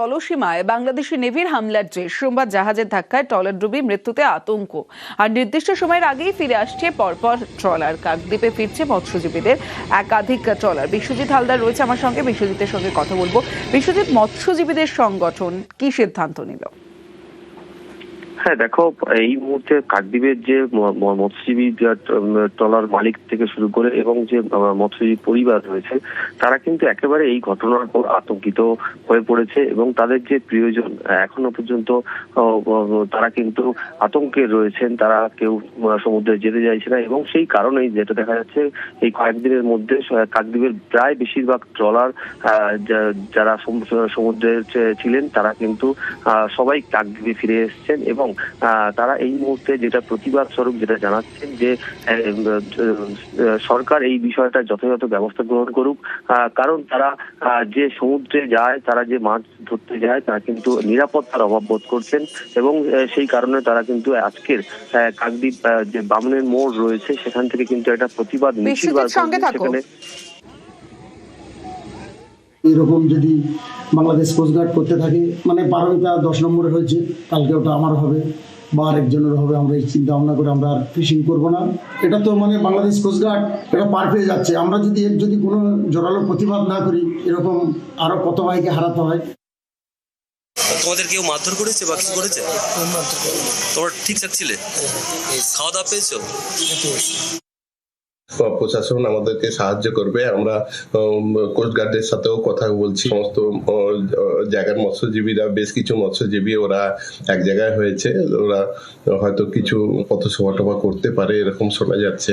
জলসীমায় বাংলাদেশি নেভির হামলার জের সোমবার জাহাজের ধাক্কায় ট্রলারডুবি, মৃত্যুতে আতঙ্ক। আর নির্দিষ্ট সময়ের আগেই ফিরে আসছে পরপর ট্রলার। কাকদ্বীপে ফিরছে মৎস্যজীবীদের একাধিক ট্রলার। বিশ্বজিৎ হালদার রয়েছে আমার সঙ্গে, বিশ্বজিতের সঙ্গে কথা বলবো। বিশ্বজিৎ, মৎস্যজীবীদের সংগঠন কি সিদ্ধান্ত নিল? হ্যাঁ দেখো, এই মুহূর্তে কাকদ্বীপের যে মৎস্যজীবী ট্রলার মালিক থেকে শুরু করে এবং যে মৎস্যজীবী পরিবার রয়েছে তারা কিন্তু একেবারে এই ঘটনার পর আতঙ্কিত হয়ে পড়েছে এবং তাদের যে প্রিয়জন এখনো পর্যন্ত তারা কিন্তু আতঙ্কে রয়েছেন। তারা কেউ সমুদ্রে যেতে চাইছে না এবং সেই কারণেই যেটা দেখা যাচ্ছে এই কয়েকদিনের মধ্যে কাকদ্বীপের প্রায় বেশিরভাগ ট্রলার যারা সমুদ্রে ছিলেন তারা কিন্তু সবাই কাকদ্বীপে ফিরে এসেছেন এবং তারা এই মুহূর্তে যেটা প্রতিবাদ স্বরূপ যেটা জানাচ্ছেন যে সরকার এই বিষয়টা যথাযথ ব্যবস্থা গ্রহণ করুক, কারণ তারা যে সমুদ্রে যায়, তারা যে মাছ ধরতে যায়, তারা কিন্তু নিরাপত্তার অভাব বোধ করছেন এবং সেই কারণে তারা কিন্তু আজকের কাকদ্বীপ যে বামনের মোড় রয়েছে সেখান থেকে কিন্তু একটা প্রতিবাদ মিছিল বার করছেন। সেখানে এরকম যদি বাংলাদেশ কোস্টগার্ড করতে থাকে, মানে 12টা 10 নম্বরে হয়েছে, কালকে ওটা আমার হবে বা আরেকজনের হবে, আমরা এই চিন্তা ভাবনা করে আমরা আর ফিশিং করবো না। এটা তো মানে বাংলাদেশ কোস্টগার্ড এটা পার পেয়ে যাচ্ছে। আমরা যদি কোনো জোরালো প্রতিবাদ না করি, এরকম আরো কত ভাইকে হারাতে হয়। তোমাদের কেউ মারধর করেছে বা কিছু করেছে? তোমরা ঠিকঠাক ছিলে? খাওয়া দাওয়া পেয়েছো? প্রশাসন আমাদেরকে সাহায্য করবে। আমরা কোস্টগার্ডের সাথেও কথা বলছি। সমস্ত জায়গার মৎস্যজীবীরা, বেশ কিছু মৎস্যজীবী ওরা এক জায়গায় হয়েছে, ওরা হয়তো কিছু পথসভা টভা করতে পারে এরকম শোনা যাচ্ছে।